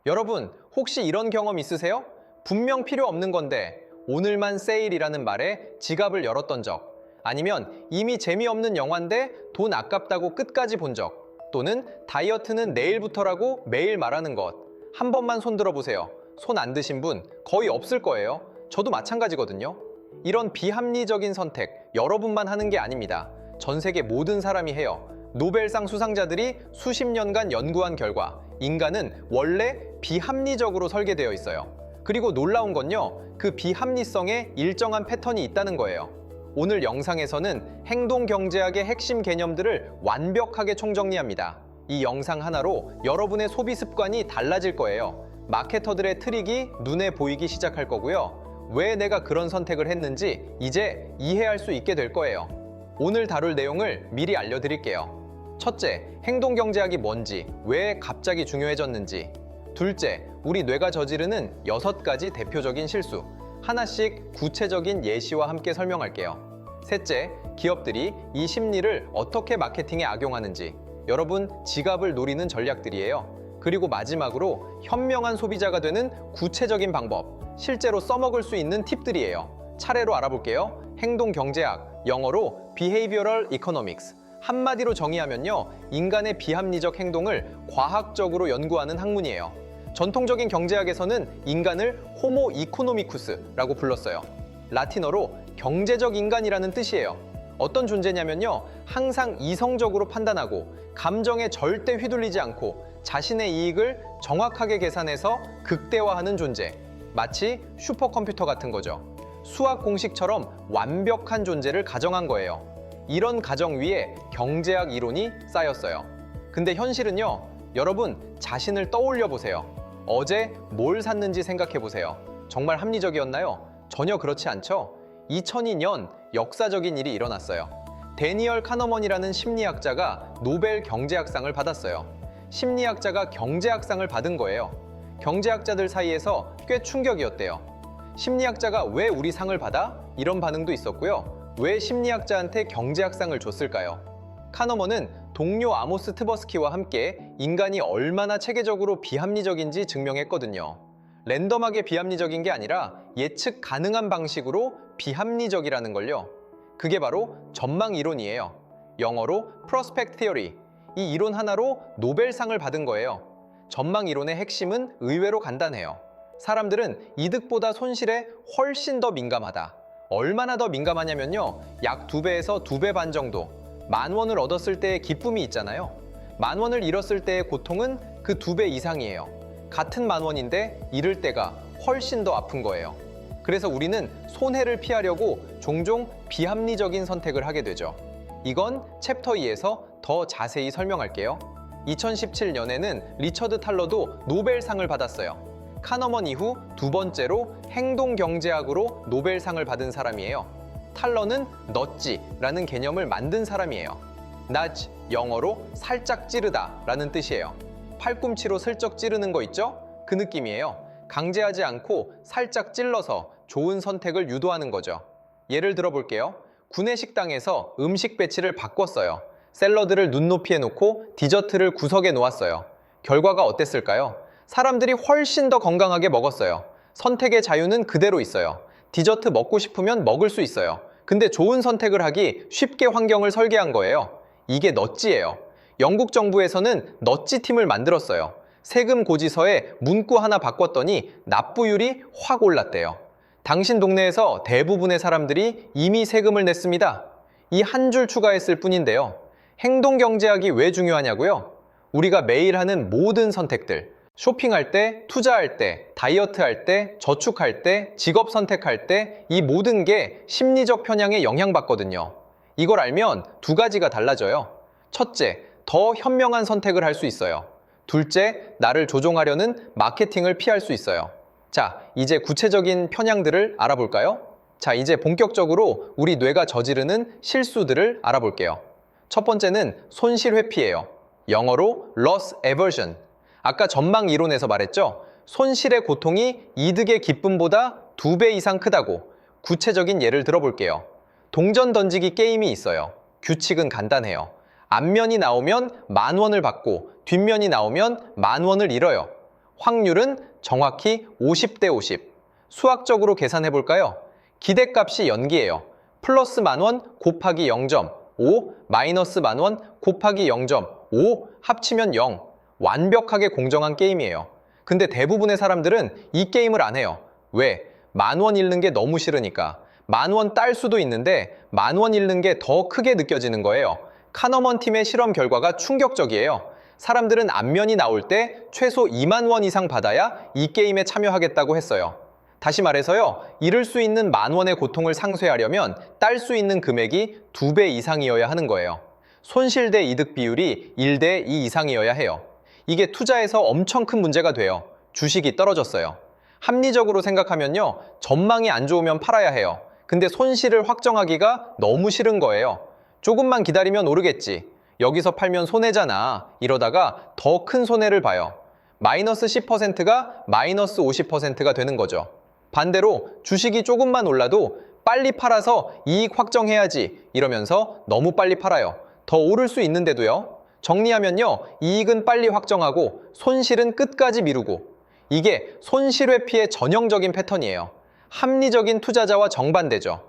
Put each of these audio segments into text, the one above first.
여러분, 혹시 이런 경험 있으세요? 분명 필요 없는 건데 오늘만 세일이라는 말에 지갑을 열었던 적, 아니면 이미 재미없는 영화인데 돈 아깝다고 끝까지 본 적, 또는 다이어트는 내일부터라고 매일 말하는 것. 한 번만 손 들어보세요. 손 안 드신 분 거의 없을 거예요. 저도 마찬가지거든요. 이런 비합리적인 선택, 여러분만 하는 게 아닙니다. 전 세계 모든 사람이 해요. 노벨상 수상자들이 수십 년간 연구한 결과 인간은 원래 비합리적으로 설계되어 있어요. 그리고 놀라운 건요, 그 비합리성에 일정한 패턴이 있다는 거예요. 오늘 영상에서는 행동경제학의 핵심 개념들을 완벽하게 총정리합니다. 이 영상 하나로 여러분의 소비 습관이 달라질 거예요. 마케터들의 트릭이 눈에 보이기 시작할 거고요. 왜 내가 그런 선택을 했는지 이제 이해할 수 있게 될 거예요. 오늘 다룰 내용을 미리 알려드릴게요. 첫째, 행동경제학이 뭔지, 왜 갑자기 중요해졌는지. 둘째, 우리 뇌가 저지르는 6가지 대표적인 실수. 하나씩 구체적인 예시와 함께 설명할게요. 셋째, 기업들이 이 심리를 어떻게 마케팅에 악용하는지. 여러분, 지갑을 노리는 전략들이에요. 그리고 마지막으로 현명한 소비자가 되는 구체적인 방법, 실제로 써먹을 수 있는 팁들이에요. 차례로 알아볼게요. 행동경제학, 영어로 Behavioral Economics. 한마디로 정의하면요, 인간의 비합리적 행동을 과학적으로 연구하는 학문이에요. 전통적인 경제학에서는 인간을 호모 이코노미쿠스라고 불렀어요. 라틴어로 경제적 인간이라는 뜻이에요. 어떤 존재냐면요, 항상 이성적으로 판단하고 감정에 절대 휘둘리지 않고 자신의 이익을 정확하게 계산해서 극대화하는 존재. 마치 슈퍼컴퓨터 같은 거죠. 수학 공식처럼 완벽한 존재를 가정한 거예요. 이런 가정 위에 경제학 이론이 쌓였어요. 근데 현실은요, 여러분 자신을 떠올려 보세요. 어제 뭘 샀는지 생각해 보세요. 정말 합리적이었나요? 전혀 그렇지 않죠? 2002년 역사적인 일이 일어났어요. 데니얼 카너먼이라는 심리학자가 노벨 경제학상을 받았어요. 심리학자가 경제학상을 받은 거예요. 경제학자들 사이에서 꽤 충격이었대요. 심리학자가 왜 우리 상을 받아? 이런 반응도 있었고요. 왜 심리학자한테 경제학상을 줬을까요? 카너먼은 동료 아모스 트버스키와 함께 인간이 얼마나 체계적으로 비합리적인지 증명했거든요. 랜덤하게 비합리적인 게 아니라 예측 가능한 방식으로 비합리적이라는 걸요. 그게 바로 전망 이론이에요. 영어로 프로스펙트 티어리. 이 이론 하나로 노벨상을 받은 거예요. 전망 이론의 핵심은 의외로 간단해요. 사람들은 이득보다 손실에 훨씬 더 민감하다. 얼마나 더 민감하냐면요, 약 2배에서 2배 반 정도. 10,000원을 얻었을 때의 기쁨이 있잖아요. 10,000원을 잃었을 때의 고통은 그 2배 이상이에요. 같은 10,000원인데 잃을 때가 훨씬 더 아픈 거예요. 그래서 우리는 손해를 피하려고 종종 비합리적인 선택을 하게 되죠. 이건 챕터 2에서 더 자세히 설명할게요. 2017년에는 리처드 탈러도 노벨상을 받았어요. 카너먼 이후 2번째로 행동경제학으로 노벨상을 받은 사람이에요. 탈러는 넛지라는 개념을 만든 사람이에요. nudge, 영어로 살짝 찌르다 라는 뜻이에요. 팔꿈치로 슬쩍 찌르는 거 있죠? 그 느낌이에요. 강제하지 않고 살짝 찔러서 좋은 선택을 유도하는 거죠. 예를 들어 볼게요. 구내식당에서 음식 배치를 바꿨어요. 샐러드를 눈높이에 놓고 디저트를 구석에 놓았어요. 결과가 어땠을까요? 사람들이 훨씬 더 건강하게 먹었어요. 선택의 자유는 그대로 있어요. 디저트 먹고 싶으면 먹을 수 있어요. 근데 좋은 선택을 하기 쉽게 환경을 설계한 거예요. 이게 넛지예요. 영국 정부에서는 넛지 팀을 만들었어요. 세금 고지서에 문구 하나 바꿨더니 납부율이 확 올랐대요. 당신 동네에서 대부분의 사람들이 이미 세금을 냈습니다. 이 한 줄 추가했을 뿐인데요. 행동경제학이 왜 중요하냐고요? 우리가 매일 하는 모든 선택들, 쇼핑할 때, 투자할 때, 다이어트할 때, 저축할 때, 직업 선택할 때, 이 모든 게 심리적 편향에 영향받거든요. 이걸 알면 2가지가 달라져요. 첫째, 더 현명한 선택을 할 수 있어요. 둘째, 나를 조종하려는 마케팅을 피할 수 있어요. 자, 이제 구체적인 편향들을 알아볼까요? 자, 이제 본격적으로 우리 뇌가 저지르는 실수들을 알아볼게요. 첫 번째는 손실 회피예요. 영어로 loss aversion. 아까 전망 이론에서 말했죠? 손실의 고통이 이득의 기쁨보다 2배 이상 크다고. 구체적인 예를 들어볼게요. 동전 던지기 게임이 있어요. 규칙은 간단해요. 앞면이 나오면 10,000원을 받고 뒷면이 나오면 10,000원을 잃어요. 확률은 정확히 50대 50. 수학적으로 계산해 볼까요? 기대값이 연기예요. 플러스 10,000원 곱하기 0.5, 마이너스 10,000원 곱하기 0.5 합치면 0. 완벽하게 공정한 게임이에요. 근데 대부분의 사람들은 이 게임을 안 해요. 왜? 10,000원 잃는 게 너무 싫으니까. 10,000원 딸 수도 있는데 10,000원 잃는 게 더 크게 느껴지는 거예요. 카너먼 팀의 실험 결과가 충격적이에요. 사람들은 안면이 나올 때 최소 2만 원 이상 받아야 이 게임에 참여하겠다고 했어요. 다시 말해서요, 잃을 수 있는 10,000원의 고통을 상쇄하려면 딸 수 있는 금액이 2배 이상이어야 하는 거예요. 손실 대 이득 비율이 1대 2 이상이어야 해요. 이게 투자에서 엄청 큰 문제가 돼요. 주식이 떨어졌어요. 합리적으로 생각하면요, 전망이 안 좋으면 팔아야 해요. 근데 손실을 확정하기가 너무 싫은 거예요. 조금만 기다리면 오르겠지. 여기서 팔면 손해잖아. 이러다가 더 큰 손해를 봐요. 마이너스 10%가 마이너스 50%가 되는 거죠. 반대로 주식이 조금만 올라도 빨리 팔아서 이익 확정해야지 이러면서 너무 빨리 팔아요. 더 오를 수 있는데도요. 정리하면요, 이익은 빨리 확정하고 손실은 끝까지 미루고. 이게 손실회피의 전형적인 패턴이에요. 합리적인 투자자와 정반대죠.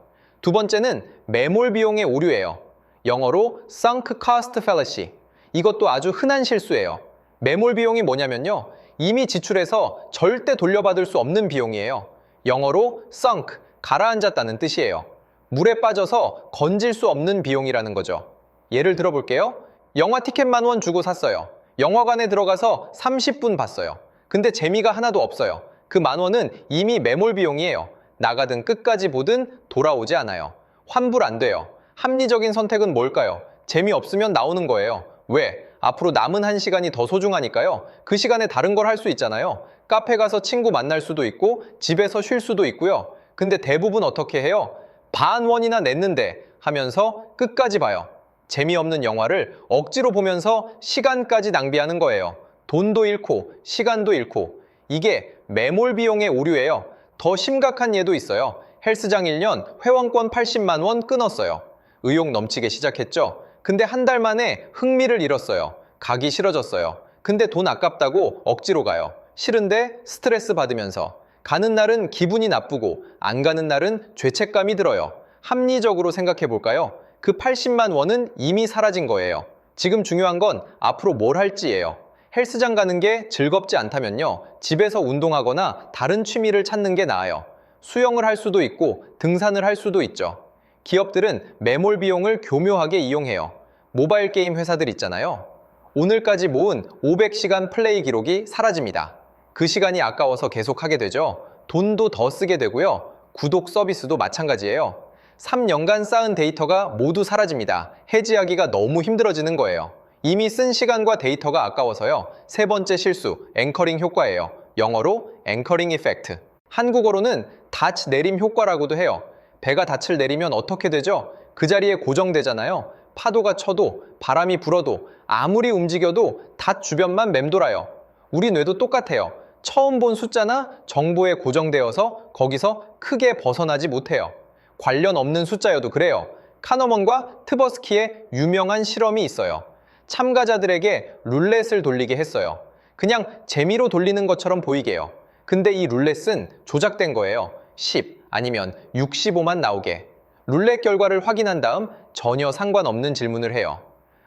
두 번째는 매몰 비용의 오류예요. 영어로 sunk cost fallacy. 이것도 아주 흔한 실수예요. 매몰 비용이 뭐냐면요, 이미 지출해서 절대 돌려받을 수 없는 비용이에요. 영어로 sunk, 가라앉았다는 뜻이에요. 물에 빠져서 건질 수 없는 비용이라는 거죠. 예를 들어볼게요. 영화 티켓 10,000원 주고 샀어요. 영화관에 들어가서 30분 봤어요. 근데 재미가 하나도 없어요. 그 10,000원은 이미 매몰 비용이에요. 나가든 끝까지 보든 돌아오지 않아요. 환불 안 돼요. 합리적인 선택은 뭘까요? 재미없으면 나오는 거예요. 왜? 앞으로 남은 1시간이 더 소중하니까요. 그 시간에 다른 걸 할 수 있잖아요. 카페 가서 친구 만날 수도 있고 집에서 쉴 수도 있고요. 근데 대부분 어떻게 해요? 반 원이나 냈는데 하면서 끝까지 봐요. 재미없는 영화를 억지로 보면서 시간까지 낭비하는 거예요. 돈도 잃고 시간도 잃고. 이게 매몰 비용의 오류예요. 더 심각한 예도 있어요. 헬스장 1년 회원권 80만 원 끊었어요. 의욕 넘치게 시작했죠. 근데 한 달 만에 흥미를 잃었어요. 가기 싫어졌어요. 근데 돈 아깝다고 억지로 가요. 싫은데 스트레스 받으면서. 가는 날은 기분이 나쁘고 안 가는 날은 죄책감이 들어요. 합리적으로 생각해 볼까요? 그 80만 원은 이미 사라진 거예요. 지금 중요한 건 앞으로 뭘 할지예요. 헬스장 가는 게 즐겁지 않다면요, 집에서 운동하거나 다른 취미를 찾는 게 나아요. 수영을 할 수도 있고 등산을 할 수도 있죠. 기업들은 매몰 비용을 교묘하게 이용해요. 모바일 게임 회사들 있잖아요. 오늘까지 모은 500시간 플레이 기록이 사라집니다. 그 시간이 아까워서 계속 하게 되죠. 돈도 더 쓰게 되고요. 구독 서비스도 마찬가지예요. 3년간 쌓은 데이터가 모두 사라집니다. 해지하기가 너무 힘들어지는 거예요. 이미 쓴 시간과 데이터가 아까워서요. 세 번째 실수, 앵커링 효과예요. 영어로 앵커링 이펙트. 한국어로는 닻 내림 효과라고도 해요. 배가 닻을 내리면 어떻게 되죠? 그 자리에 고정되잖아요. 파도가 쳐도 바람이 불어도 아무리 움직여도 닷 주변만 맴돌아요. 우리 뇌도 똑같아요. 처음 본 숫자나 정보에 고정되어서 거기서 크게 벗어나지 못해요. 관련 없는 숫자여도 그래요. 카너먼과 트버스키의 유명한 실험이 있어요. 참가자들에게 룰렛을 돌리게 했어요. 그냥 재미로 돌리는 것처럼 보이게요. 근데 이 룰렛은 조작된 거예요. 10 아니면 65만 나오게. 룰렛 결과를 확인한 다음 전혀 상관없는 질문을 해요.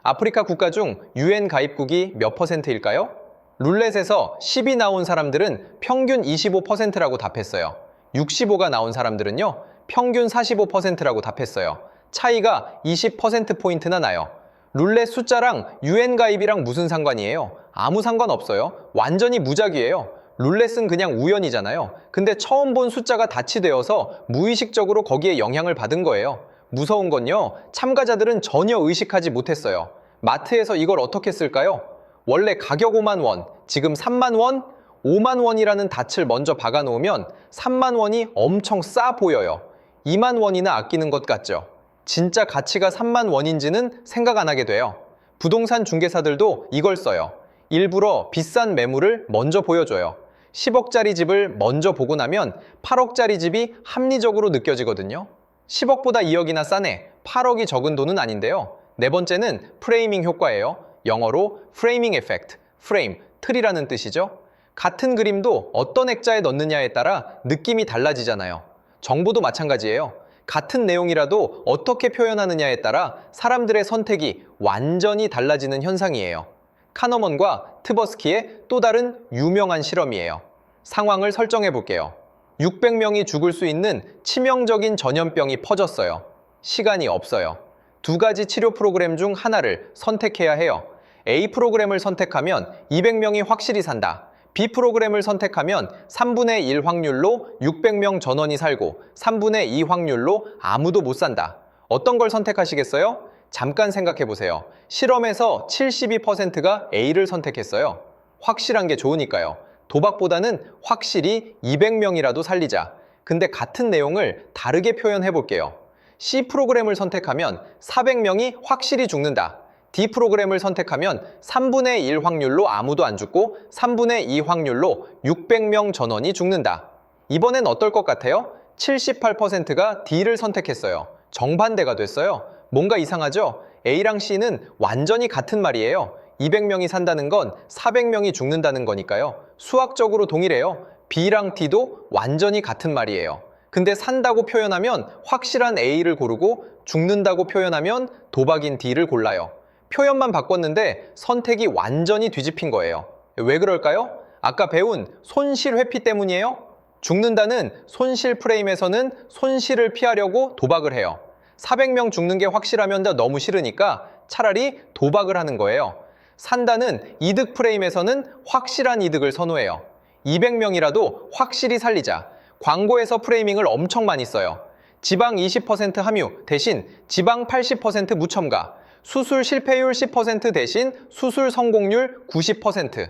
아프리카 국가 중 UN 가입국이 몇 %일까요? 룰렛에서 10이 나온 사람들은 평균 25%라고 답했어요. 65가 나온 사람들은요, 평균 45%라고 답했어요. 차이가 20%포인트나 나요. 룰렛 숫자랑 UN 가입이랑 무슨 상관이에요? 아무 상관 없어요. 완전히 무작위예요. 룰렛은 그냥 우연이잖아요. 근데 처음 본 숫자가 닻이 되어서 무의식적으로 거기에 영향을 받은 거예요. 무서운 건요, 참가자들은 전혀 의식하지 못했어요. 마트에서 이걸 어떻게 쓸까요? 원래 가격 5만 원, 지금 3만 원? 5만 원이라는 닻을 먼저 박아 놓으면 3만 원이 엄청 싸 보여요. 2만 원이나 아끼는 것 같죠? 진짜 가치가 3만 원인지는 생각 안 하게 돼요. 부동산 중개사들도 이걸 써요. 일부러 비싼 매물을 먼저 보여줘요. 10억짜리 집을 먼저 보고 나면 8억짜리 집이 합리적으로 느껴지거든요. 10억보다 2억이나 싸네. 8억이 적은 돈은 아닌데요. 네 번째는 프레이밍 효과예요. 영어로 프레이밍 에펙트, 프레임, 틀이라는 뜻이죠. 같은 그림도 어떤 액자에 넣느냐에 따라 느낌이 달라지잖아요. 정보도 마찬가지예요. 같은 내용이라도 어떻게 표현하느냐에 따라 사람들의 선택이 완전히 달라지는 현상이에요. 카너먼과 트버스키의 또 다른 유명한 실험이에요. 상황을 설정해 볼게요. 600명이 죽을 수 있는 치명적인 전염병이 퍼졌어요. 시간이 없어요. 두 가지 치료 프로그램 중 하나를 선택해야 해요. A 프로그램을 선택하면 200명이 확실히 산다. B 프로그램을 선택하면 3분의 1 확률로 600명 전원이 살고 3분의 2 확률로 아무도 못 산다. 어떤 걸 선택하시겠어요? 잠깐 생각해 보세요. 실험에서 72%가 A를 선택했어요. 확실한 게 좋으니까요. 도박보다는 확실히 200명이라도 살리자. 근데 같은 내용을 다르게 표현해 볼게요. C 프로그램을 선택하면 400명이 확실히 죽는다. D 프로그램을 선택하면 3분의 1 확률로 아무도 안 죽고 3분의 2 확률로 600명 전원이 죽는다. 이번엔 어떨 것 같아요? 78%가 D를 선택했어요. 정반대가 됐어요. 뭔가 이상하죠? A랑 C는 완전히 같은 말이에요. 200명이 산다는 건 400명이 죽는다는 거니까요. 수학적으로 동일해요. B랑 D도 완전히 같은 말이에요. 근데 산다고 표현하면 확실한 A를 고르고 죽는다고 표현하면 도박인 D를 골라요. 표현만 바꿨는데 선택이 완전히 뒤집힌 거예요. 왜 그럴까요? 아까 배운 손실 회피 때문이에요? 죽는다는 손실 프레임에서는 손실을 피하려고 도박을 해요. 400명 죽는 게 확실하면 너무 싫으니까 차라리 도박을 하는 거예요. 산다는 이득 프레임에서는 확실한 이득을 선호해요. 200명이라도 확실히 살리자. 광고에서 프레이밍을 엄청 많이 써요. 지방 20% 함유 대신 지방 80% 무첨가. 수술 실패율 10% 대신 수술 성공률 90%.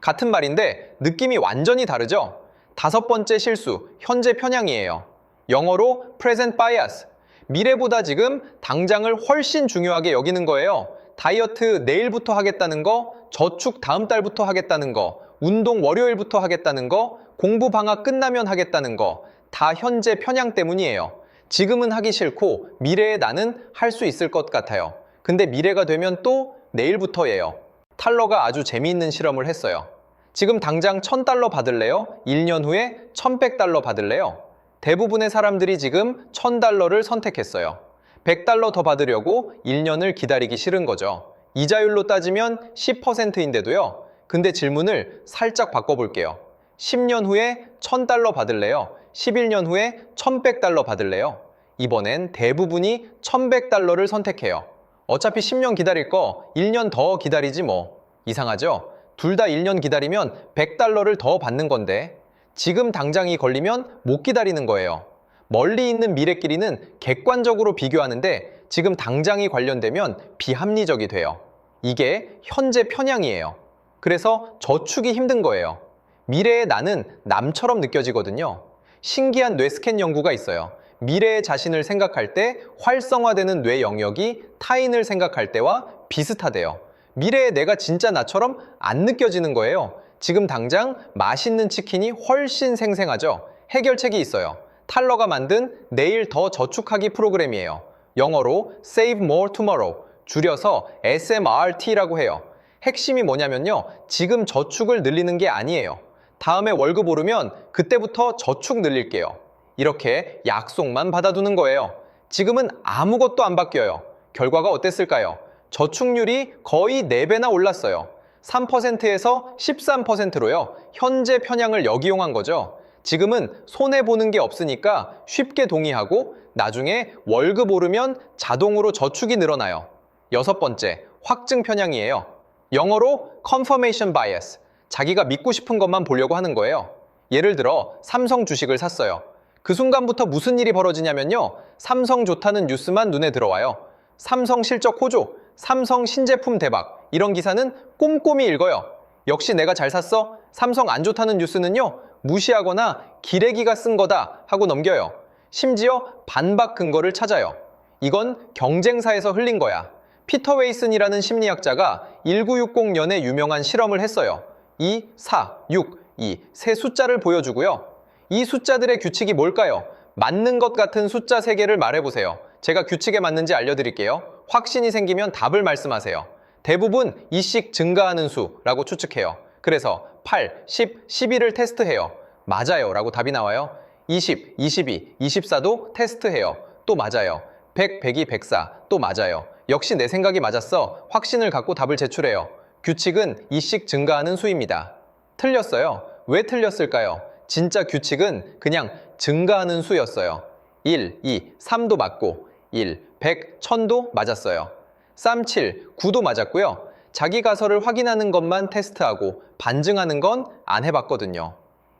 같은 말인데 느낌이 완전히 다르죠? 다섯 번째 실수, 현재 편향이에요. 영어로 present bias. 미래보다 지금 당장을 훨씬 중요하게 여기는 거예요. 다이어트 내일부터 하겠다는 거, 저축 다음 달부터 하겠다는 거, 운동 월요일부터 하겠다는 거, 공부 방학 끝나면 하겠다는 거, 다 현재 편향 때문이에요. 지금은 하기 싫고 미래에 나는 할 수 있을 것 같아요. 근데 미래가 되면 또 내일부터예요. 탈러가 아주 재미있는 실험을 했어요. 지금 당장 $1000 받을래요? 1년 후에 $1100 받을래요? 대부분의 사람들이 지금 $1000를 선택했어요. $100 더 받으려고 1년을 기다리기 싫은 거죠. 이자율로 따지면 10%인데도요. 근데 질문을 살짝 바꿔볼게요. 10년 후에 $1000 받을래요? 11년 후에 $1100 받을래요? 이번엔 대부분이 $1100를 선택해요. 어차피 10년 기다릴 거 1년 더 기다리지 뭐. 이상하죠? 둘 다 1년 기다리면 $100를 더 받는 건데 지금 당장이 걸리면 못 기다리는 거예요. 멀리 있는 미래끼리는 객관적으로 비교하는데 지금 당장이 관련되면 비합리적이 돼요. 이게 현재 편향이에요. 그래서 저축이 힘든 거예요. 미래의 나는 남처럼 느껴지거든요. 신기한 뇌 스캔 연구가 있어요. 미래의 자신을 생각할 때 활성화되는 뇌 영역이 타인을 생각할 때와 비슷하대요. 미래의 내가 진짜 나처럼 안 느껴지는 거예요. 지금 당장 맛있는 치킨이 훨씬 생생하죠. 해결책이 있어요. 탈러가 만든 내일 더 저축하기 프로그램이에요. 영어로 Save More Tomorrow, 줄여서 SMRT라고 해요. 핵심이 뭐냐면요. 지금 저축을 늘리는 게 아니에요. 다음에 월급 오르면 그때부터 저축 늘릴게요. 이렇게 약속만 받아두는 거예요. 지금은 아무것도 안 바뀌어요. 결과가 어땠을까요? 저축률이 거의 4배나 올랐어요. 3%에서 13%로요. 현재 편향을 역이용한 거죠. 지금은 손해보는 게 없으니까 쉽게 동의하고 나중에 월급 오르면 자동으로 저축이 늘어나요. 여섯 번째, 확증 편향이에요. 영어로 confirmation bias. 자기가 믿고 싶은 것만 보려고 하는 거예요. 예를 들어 삼성 주식을 샀어요. 그 순간부터 무슨 일이 벌어지냐면요. 삼성 좋다는 뉴스만 눈에 들어와요. 삼성 실적 호조, 삼성 신제품 대박, 이런 기사는 꼼꼼히 읽어요. 역시 내가 잘 샀어? 삼성 안 좋다는 뉴스는요. 무시하거나 기레기가 쓴 거다 하고 넘겨요. 심지어 반박 근거를 찾아요. 이건 경쟁사에서 흘린 거야. 피터 웨이슨이라는 심리학자가 1960년에 유명한 실험을 했어요. 2, 4, 6, 이 세 숫자를 보여주고요. 이 숫자들의 규칙이 뭘까요? 맞는 것 같은 숫자 3개를 말해보세요. 제가 규칙에 맞는지 알려드릴게요. 확신이 생기면 답을 말씀하세요. 대부분 이씩 증가하는 수라고 추측해요. 그래서 8, 10, 11을 테스트해요. 맞아요 라고 답이 나와요. 20, 22, 24도 테스트해요. 또 맞아요. 100, 102, 104 또 맞아요. 역시 내 생각이 맞았어. 확신을 갖고 답을 제출해요. 규칙은 2씩 증가하는 수입니다. 틀렸어요. 왜 틀렸을까요? 진짜 규칙은 그냥 증가하는 수였어요. 1, 2, 3도 맞고 1, 100, 1000도 맞았어요. 쌈 7, 9도 맞았고요. 자기 가설을 확인하는 것만 테스트하고 반증하는 건 안 해봤거든요.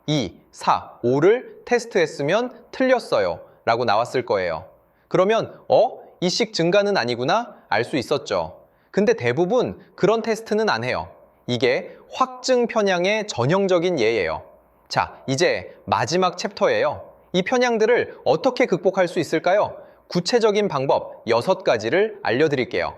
2, 4, 5를 테스트했으면 틀렸어요 라고 나왔을 거예요. 그러면 2씩 증가는 아니구나 알 수 있었죠. 근데 대부분 그런 테스트는 안 해요. 이게 확증 편향의 전형적인 예예요. 자, 이제 마지막 챕터예요. 이 편향들을 어떻게 극복할 수 있을까요? 구체적인 방법 6가지를 알려드릴게요.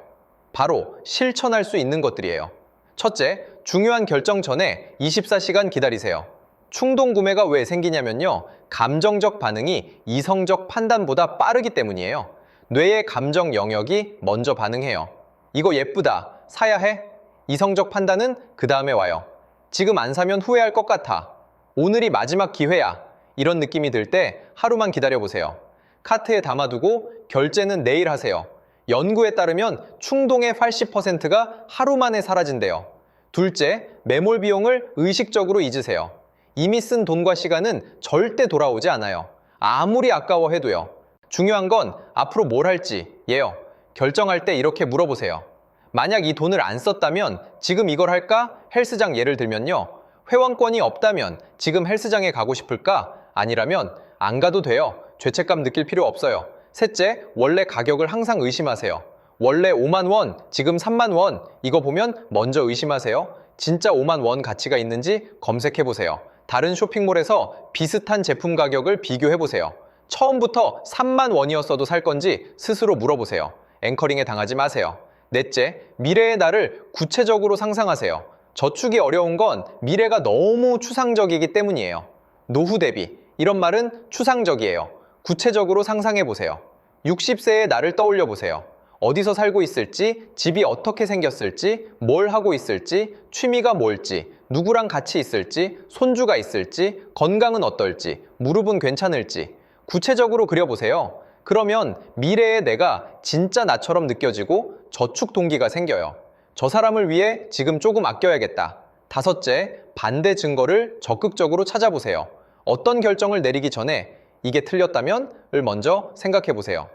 바로 실천할 수 있는 것들이에요. 첫째, 중요한 결정 전에 24시간 기다리세요. 충동 구매가 왜 생기냐면요. 감정적 반응이 이성적 판단보다 빠르기 때문이에요. 뇌의 감정 영역이 먼저 반응해요. 이거 예쁘다. 사야 해? 이성적 판단은 그 다음에 와요. 지금 안 사면 후회할 것 같아. 오늘이 마지막 기회야. 이런 느낌이 들 때 하루만 기다려보세요. 카트에 담아두고 결제는 내일 하세요. 연구에 따르면 충동의 80%가 하루 만에 사라진대요. 둘째, 매몰 비용을 의식적으로 잊으세요. 이미 쓴 돈과 시간은 절대 돌아오지 않아요. 아무리 아까워해도요. 중요한 건 앞으로 뭘 할지 예요. 결정할 때 이렇게 물어보세요. 만약 이 돈을 안 썼다면 지금 이걸 할까? 헬스장 예를 들면요. 회원권이 없다면 지금 헬스장에 가고 싶을까? 아니라면 안 가도 돼요. 죄책감 느낄 필요 없어요. 셋째, 원래 가격을 항상 의심하세요. 원래 5만 원, 지금 3만 원 이거 보면 먼저 의심하세요. 진짜 5만 원 가치가 있는지 검색해보세요. 다른 쇼핑몰에서 비슷한 제품 가격을 비교해보세요. 처음부터 3만 원이었어도 살 건지 스스로 물어보세요. 앵커링에 당하지 마세요. 넷째, 미래의 나를 구체적으로 상상하세요. 저축이 어려운 건 미래가 너무 추상적이기 때문이에요. 노후 대비, 이런 말은 추상적이에요. 구체적으로 상상해보세요. 60세의 나를 떠올려보세요. 어디서 살고 있을지, 집이 어떻게 생겼을지, 뭘 하고 있을지, 취미가 뭘지, 누구랑 같이 있을지, 손주가 있을지, 건강은 어떨지, 무릎은 괜찮을지 구체적으로 그려보세요. 그러면 미래의 내가 진짜 나처럼 느껴지고 저축 동기가 생겨요. 저 사람을 위해 지금 조금 아껴야겠다. 다섯째, 반대 증거를 적극적으로 찾아보세요. 어떤 결정을 내리기 전에 이게 틀렸다면 을 먼저 생각해 보세요.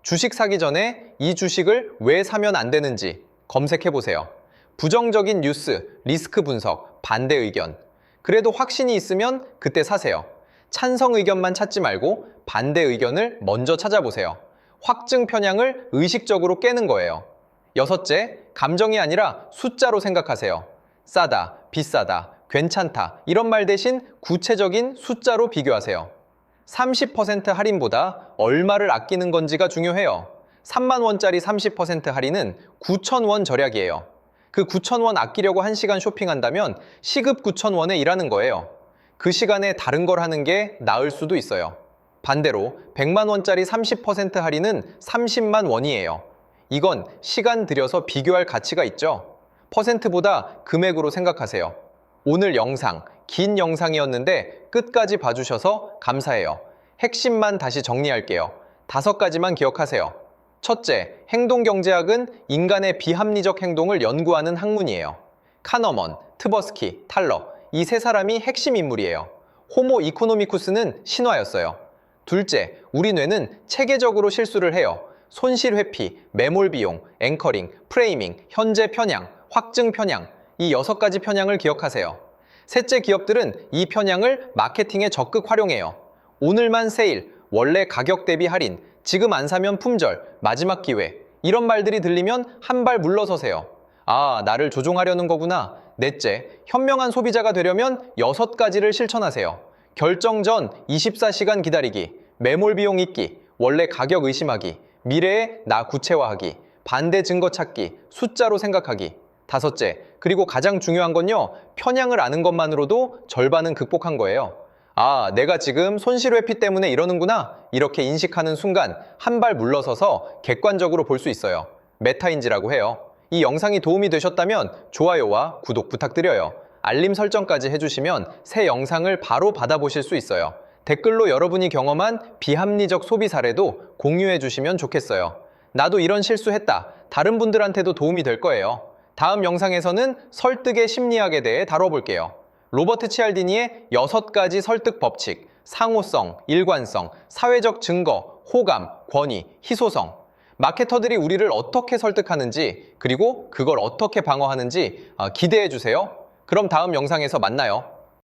주식 사기 전에 이 주식을 왜 사면 안 되는지 검색해 보세요. 부정적인 뉴스, 리스크 분석, 반대 의견. 그래도 확신이 있으면 그때 사세요. 찬성 의견만 찾지 말고 반대 의견을 먼저 찾아보세요. 확증 편향을 의식적으로 깨는 거예요. 여섯째, 감정이 아니라 숫자로 생각하세요. 싸다, 비싸다, 괜찮다 이런 말 대신 구체적인 숫자로 비교하세요. 30% 할인보다 얼마를 아끼는 건지가 중요해요. 3만 원짜리 30% 할인은 9,000원 절약이에요. 그 9,000원 아끼려고 1시간 쇼핑한다면 시급 9,000원에 일하는 거예요. 그 시간에 다른 걸 하는 게 나을 수도 있어요. 반대로 100만 원짜리 30% 할인은 30만 원이에요. 이건 시간 들여서 비교할 가치가 있죠. 퍼센트보다 금액으로 생각하세요. 오늘 영상, 긴 영상이었는데 끝까지 봐주셔서 감사해요. 핵심만 다시 정리할게요. 5가지만 기억하세요. 첫째, 행동경제학은 인간의 비합리적 행동을 연구하는 학문이에요. 카너먼, 트버스키, 탈러 이 세 사람이 핵심 인물이에요. 호모 이코노미쿠스는 신화였어요. 둘째, 우리 뇌는 체계적으로 실수를 해요. 손실 회피, 매몰 비용, 앵커링, 프레이밍, 현재 편향, 확증 편향 이 6가지 편향을 기억하세요. 셋째, 기업들은 이 편향을 마케팅에 적극 활용해요. 오늘만 세일, 원래 가격 대비 할인, 지금 안 사면 품절, 마지막 기회 이런 말들이 들리면 한 발 물러서세요. 아, 나를 조종하려는 거구나. 넷째, 현명한 소비자가 되려면 6가지를 실천하세요. 결정 전 24시간 기다리기, 매몰 비용 잊기, 원래 가격 의심하기, 미래의 나 구체화하기, 반대 증거 찾기, 숫자로 생각하기. 다섯째, 그리고 가장 중요한 건요, 편향을 아는 것만으로도 절반은 극복한 거예요. 아, 내가 지금 손실 회피 때문에 이러는구나. 이렇게 인식하는 순간 한 발 물러서서 객관적으로 볼 수 있어요. 메타인지라고 해요. 이 영상이 도움이 되셨다면 좋아요와 구독 부탁드려요. 알림 설정까지 해주시면 새 영상을 바로 받아보실 수 있어요. 댓글로 여러분이 경험한 비합리적 소비 사례도 공유해 주시면 좋겠어요. 나도 이런 실수했다. 다른 분들한테도 도움이 될 거예요. 다음 영상에서는 설득의 심리학에 대해 다뤄볼게요. 로버트 치알디니의 6가지 설득 법칙, 상호성, 일관성, 사회적 증거, 호감, 권위, 희소성. 마케터들이 우리를 어떻게 설득하는지, 그리고 그걸 어떻게 방어하는지 기대해 주세요. 그럼 다음 영상에서 만나요.